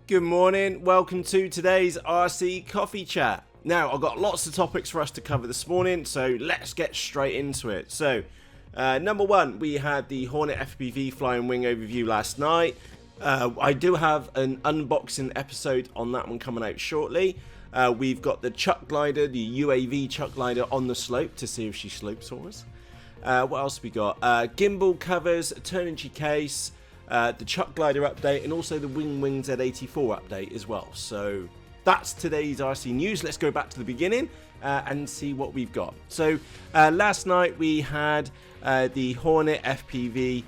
Good morning, welcome to today's RC Coffee Chat. Now, I've got lots of topics for us to cover this morning, so let's get straight into it. So, number one, we had the Hornet FPV Flying Wing overview last night. I do have an unboxing episode on that one coming out shortly. We've got the Chuck Glider, the UAV Chuck Glider on the slope to see if she slopes for us. What else we got? Gimbal covers, turnigy case, the Chuck Glider update, and also the WingWing Z84 update as well. So that's today's RC news. Let's go back to the beginning and see what we've got. So last night we had the Hornet FPV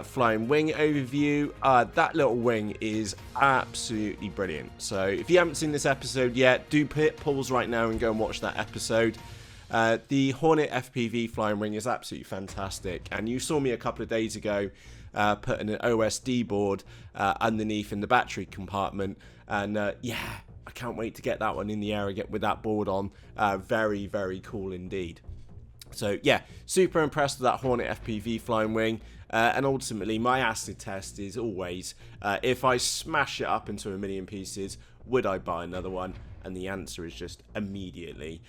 Flying Wing overview. That little wing is absolutely brilliant. So if you haven't seen this episode yet, do hit pause right now and go and watch that episode. The Hornet FPV Flying Wing is absolutely fantastic, and you saw me a couple of days ago putting an OSD board underneath in the battery compartment, and yeah, I can't wait to get that one in the air again with that board on. Very, very cool indeed. So yeah, super impressed with that Hornet FPV Flying Wing, and ultimately my acid test is always, if I smash it up into a million pieces, would I buy another one? And the answer is just immediately.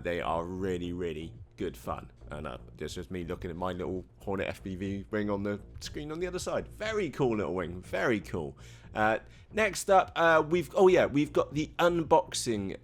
They are really, really good fun. And it's just me looking at my little Hornet FPV wing on the screen on the other side. Very cool little wing, very cool. Next up, we've got the unboxing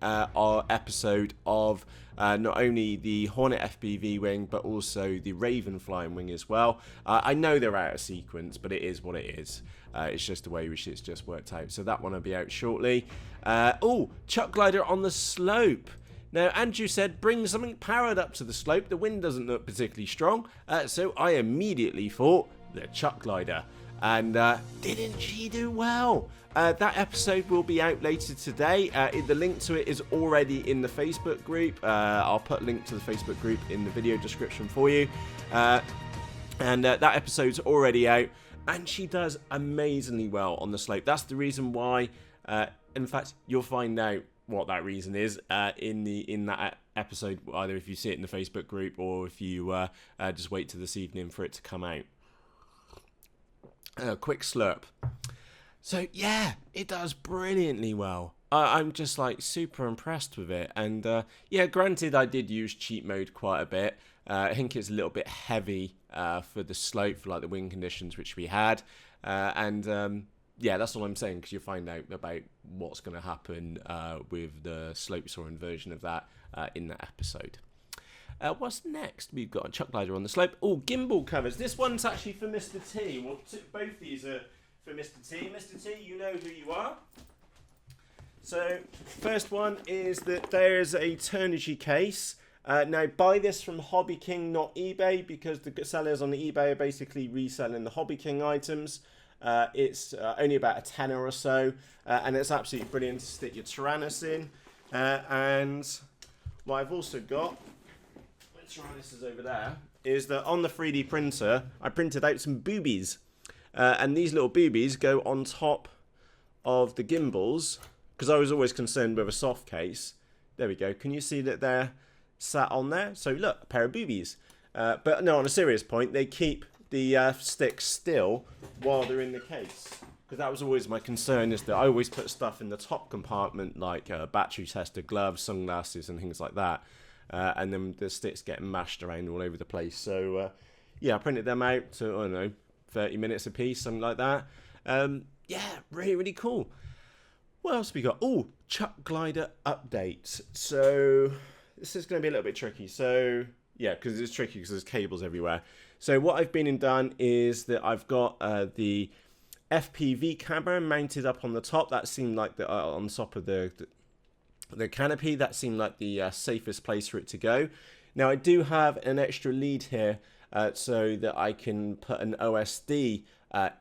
episode of not only the Hornet FPV wing, but also the Raven Flying Wing as well. I know they're out of sequence, but it is what it is. It's just the way which it's just worked out. So that one will be out shortly. Chuck Glider on the slope. Now, Andrew said, bring something powered up to the slope. The wind doesn't look particularly strong. So I immediately thought the Chuck Glider. And didn't she do well? That episode will be out later today. The link to it is already in the Facebook group. I'll put a link to the Facebook group in the video description for you. That episode's already out. And she does amazingly well on the slope. That's the reason why. In fact, you'll find out what that reason is in that episode, either if you see it in the Facebook group or if you just wait till this evening for it to come out. Quick slurp. So yeah, it does brilliantly well. I'm just like super impressed with it. And yeah, granted, I did use cheat mode quite a bit. I think it's a little bit heavy for the slope, for like the wind conditions which we had. Yeah, that's all I'm saying, because you'll find out about what's going to happen with the slope soaring version of that in that episode. What's next? We've got a Chuck Glider on the slope. Oh, gimbal covers. This one's actually for Mr. T. Well, both these are for Mr. T. Mr. T, you know who you are. So, first one is that there's a turnigy case. Now, buy this from Hobby King, not eBay, because the sellers on the eBay are basically reselling the Hobby King items. It's only about a tenner or so, and it's absolutely brilliant to stick your Tyrannus in. And what I've also got, my Tyrannus is over there, is that on the 3D printer, I printed out some boobies. And these little boobies go on top of the gimbals, because I was always concerned with a soft case. There we go. Can you see that they're sat on there? So look, a pair of boobies. But no, on a serious point, they keep the sticks still while they're in the case, because that was always my concern, is that I always put stuff in the top compartment, like battery tester, gloves, sunglasses and things like that, and then the sticks get mashed around all over the place. So yeah, I printed them out to, I don't know, 30 minutes a piece, something like that. Yeah, really, really cool. What else we got? Oh, Chuck Glider updates. So this is going to be a little bit tricky. So yeah, because it's tricky because there's cables everywhere. So what I've been and done is that I've got the FPV camera mounted up on the top. That seemed like the on top of the canopy. That seemed like the safest place for it to go. Now I do have an extra lead here so that I can put an OSD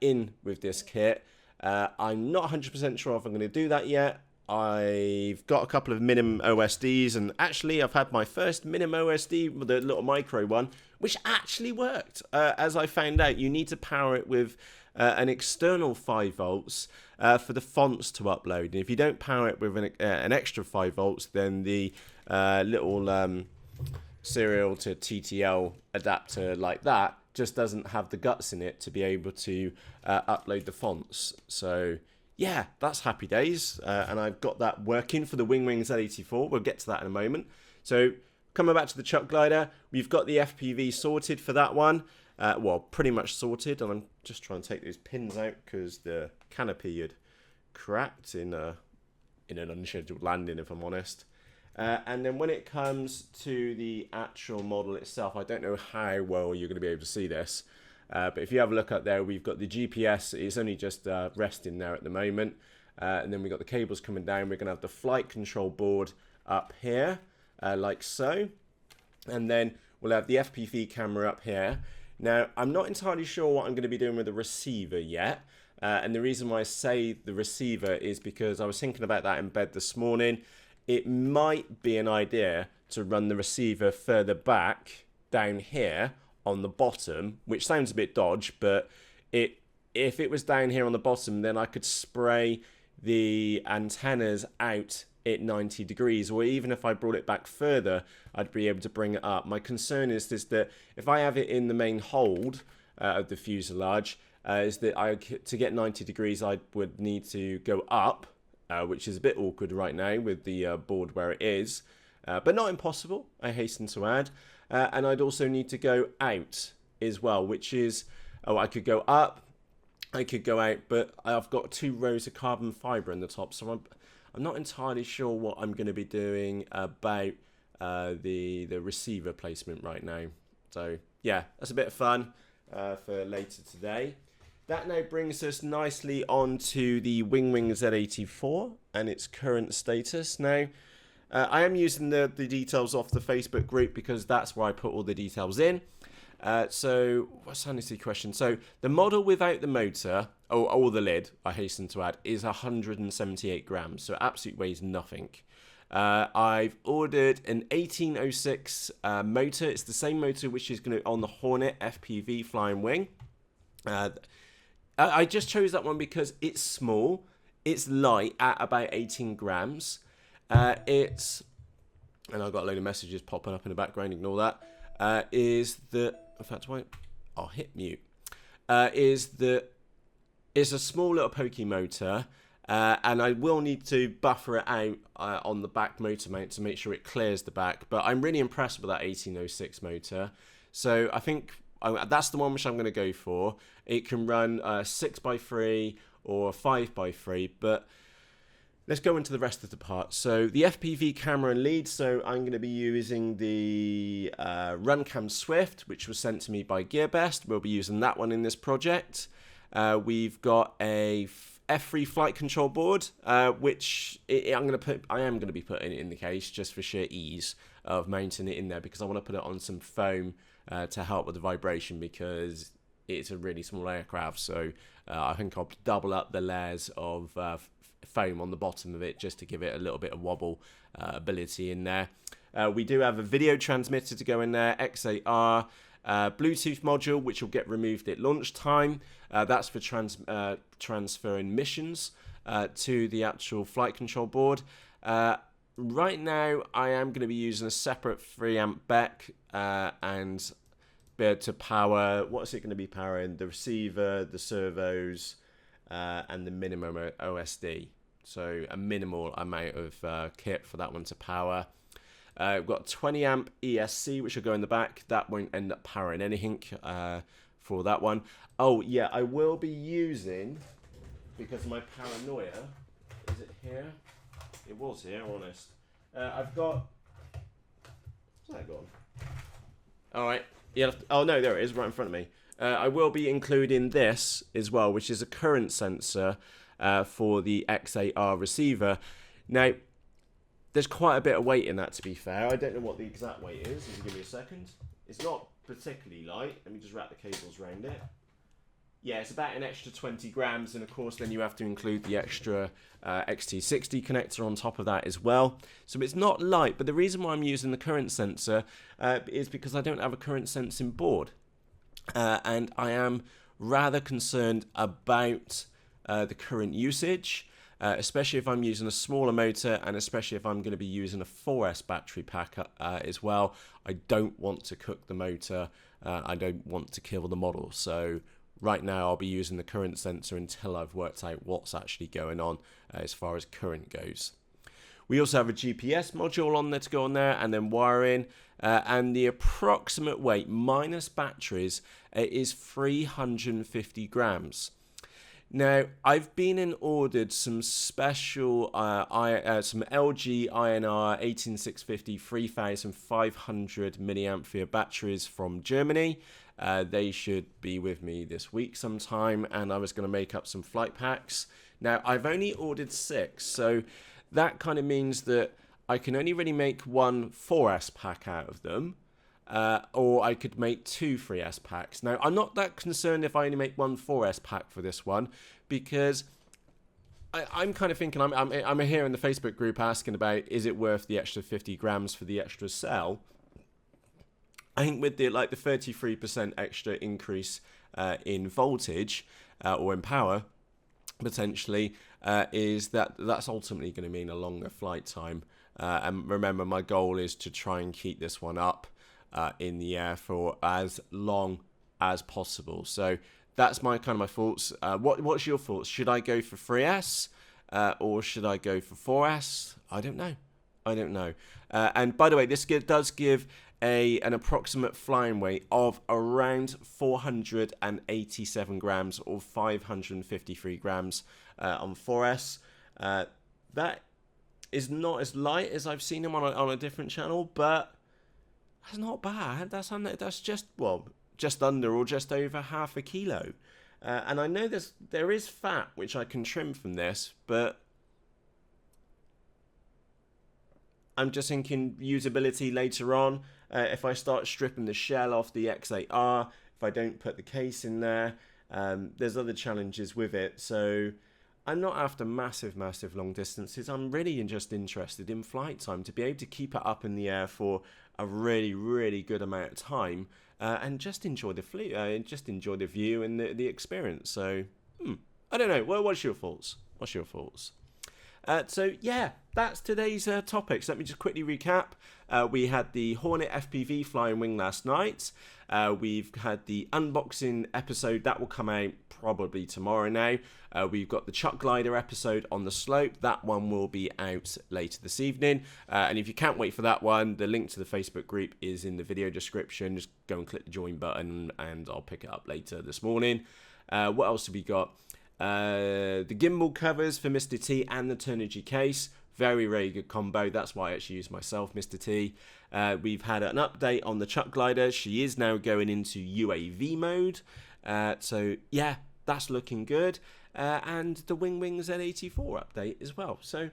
in with this kit. I'm not 100% sure if I'm going to do that yet. I've got a couple of minimum OSDs, and actually I've had my first minimum OSD with a little micro one, which actually worked. As I found out, you need to power it with an external 5 volts for the fonts to upload. And if you don't power it with an extra 5 volts, then the little serial to TTL adapter like that just doesn't have the guts in it to be able to upload the fonts. So yeah, that's happy days. And I've got that working for the WingWing Z84. We'll get to that in a moment. So coming back to the chuck glider, we've got the FPV sorted for that one. Well, pretty much sorted. And I'm just trying to take those pins out because the canopy had cracked in an unscheduled landing, if I'm honest. And then when it comes to the actual model itself, I don't know how well you're going to be able to see this. But if you have a look up there, we've got the GPS. It's only just resting there at the moment. And then we've got the cables coming down. We're going to have the flight control board up here, like so. And then we'll have the FPV camera up here. Now, I'm not entirely sure what I'm going to be doing with the receiver yet. And the reason why I say the receiver is because I was thinking about that in bed this morning. It might be an idea to run the receiver further back down here on the bottom, which sounds a bit dodge, but if it was down here on the bottom, then I could spray the antennas out at 90 degrees, or even if I brought it back further, I'd be able to bring it up. My concern is that if I have it in the main hold of the fuselage, is that to get 90 degrees, I would need to go up, which is a bit awkward right now with the board where it is, but not impossible, I hasten to add. And I'd also need to go out as well, which is, I could go up, I could go out, but I've got 2 rows of carbon fibre in the top, so I'm not entirely sure what I'm going to be doing about the receiver placement right now. So yeah, that's a bit of fun for later today. That now brings us nicely onto the WingWing Z84 and its current status. Now, I am using the details off the Facebook group because that's where I put all the details in. So, what's the question? So, the model without the motor, or the lid, I hasten to add, is 178 grams. So, it absolutely weighs nothing. I've ordered an 1806 motor. It's the same motor which is going to on the Hornet FPV Flying Wing. I just chose that one because it's small, it's light at about 18 grams. And I've got a load of messages popping up in the background, ignore that. In fact, I'll hit mute. Is that it's a small little pokey motor, and I will need to buffer it out on the back motor mount to make sure it clears the back. But I'm really impressed with that 1806 motor. So I think that's the one which I'm going to go for. It can run 6x3 or 5x3, but let's go into the rest of the parts. So the FPV camera and lead. So I'm going to be using the Runcam Swift, which was sent to me by GearBest. We'll be using that one in this project. We've got a F3 flight control board, which I am going to be putting it in the case just for sheer ease of mounting it in there, because I want to put it on some foam to help with the vibration, because it's a really small aircraft. So I think I'll double up the layers of foam on the bottom of it just to give it a little bit of wobble ability in there. We do have a video transmitter to go in there, XAR, Bluetooth module, which will get removed at launch time. That's for transferring missions to the actual flight control board. Right now, I am going to be using a separate 3 amp BEC and be able to power, what's it going to be powering? The receiver, the servos, and the minimum OSD. So a minimal amount of kit for that one to power. We've got 20 amp ESC, which will go in the back. That won't end up powering anything for that one. Oh, yeah, I will be using, because of my paranoia, is it here? It was here, honest. I've got, where's that gone? All right. Yeah. Oh, no, there it is, right in front of me. I will be including this as well, which is a current sensor for the XAR receiver. Now, there's quite a bit of weight in that, to be fair. I don't know what the exact weight is. If you give me a second. It's not particularly light. Let me just wrap the cables around it. Yeah, it's about an extra 20 grams, and of course then you have to include the extra XT60 connector on top of that as well. So it's not light, but the reason why I'm using the current sensor is because I don't have a current sensing board. And I am rather concerned about the current usage, especially if I'm using a smaller motor, and especially if I'm going to be using a 4S battery pack as well. I don't want to cook the motor. I don't want to kill the model. So right now I'll be using the current sensor until I've worked out what's actually going on as far as current goes. We also have a GPS module on there to go on there, and then wiring, and the approximate weight minus batteries is 350 grams. Now, I've been and ordered some special some LG INR 18650 3500 milliampere batteries from Germany. They should be with me this week sometime, and I was going to make up some flight packs. Now, I've only ordered 6, so that kind of means that I can only really make one 4S pack out of them, or I could make 2 3S packs. Now, I'm not that concerned if I only make one 4S pack for this one, because I'm kind of thinking, I'm here in the Facebook group asking about, is it worth the extra 50 grams for the extra cell? I think with the 33% extra increase in voltage or in power, potentially, is that's ultimately going to mean a longer flight time. And remember, my goal is to try and keep this one up in the air for as long as possible. So that's my thoughts. What's your thoughts? Should I go for 3S or should I go for 4S? I don't know. And by the way, this does give an approximate flying weight of around 487 grams or 553 grams on 4S. That is not as light as I've seen them on a different channel, but that's not bad. That's just under or just over half a kilo. And I know there is fat which I can trim from this, but I'm just thinking usability later on. If I start stripping the shell off the X8R, if I don't put the case in there, there's other challenges with it. So I'm not after massive long distances. I'm really just interested in flight time, to be able to keep it up in the air for a really good amount of time, and just enjoy the flight, just enjoy the view and the experience. So I don't know. What's your thoughts? So yeah, that's today's topics. Let me just quickly recap. We had the Hornet FPV flying wing last night. We've had the unboxing episode that will come out probably tomorrow now. We've got the Chuck Glider episode on the slope. That one will be out later this evening. And if you can't wait for that one, the link to the Facebook group is in the video description. Just go and click the join button and I'll pick it up later this morning. What else have we got? The gimbal covers for Mr. T and the Turnigy case. Very good combo. That's why I actually use myself, Mr. T. We've had an update on the Chuck Glider. She is now going into UAV mode. So yeah, that's looking good. And the WingWing Z84 update as well. So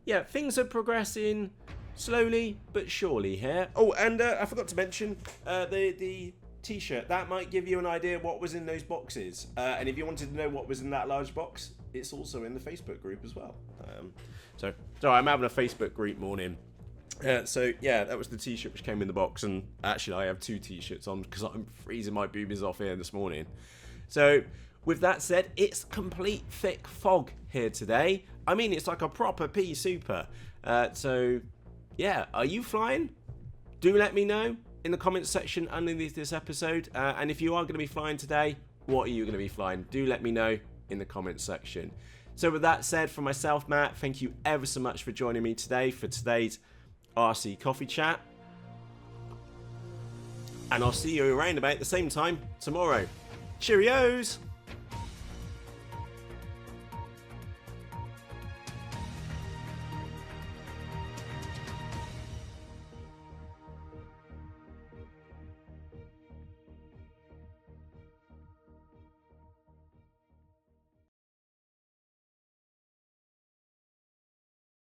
yeah, things are progressing slowly but surely here. Oh, and I forgot to mention the t-shirt. That might give you an idea what was in those boxes. And if you wanted to know what was in that large box, it's also in the Facebook group as well. So I'm having a Facebook group morning. So yeah, that was the t-shirt which came in the box, and actually I have 2 t-shirts on because I'm freezing my boobies off here this morning. So with that said, it's complete thick fog here today. I mean, it's like a proper pea super. So yeah, are you flying? Do let me know in the comments section underneath this episode. And if you are going to be flying today, what are you going to be flying? Do let me know in the comments section. So with that said, from myself, Matt, thank you ever so much for joining me today for today's RC Coffee Chat. And I'll see you around about the same time tomorrow. Cheerios!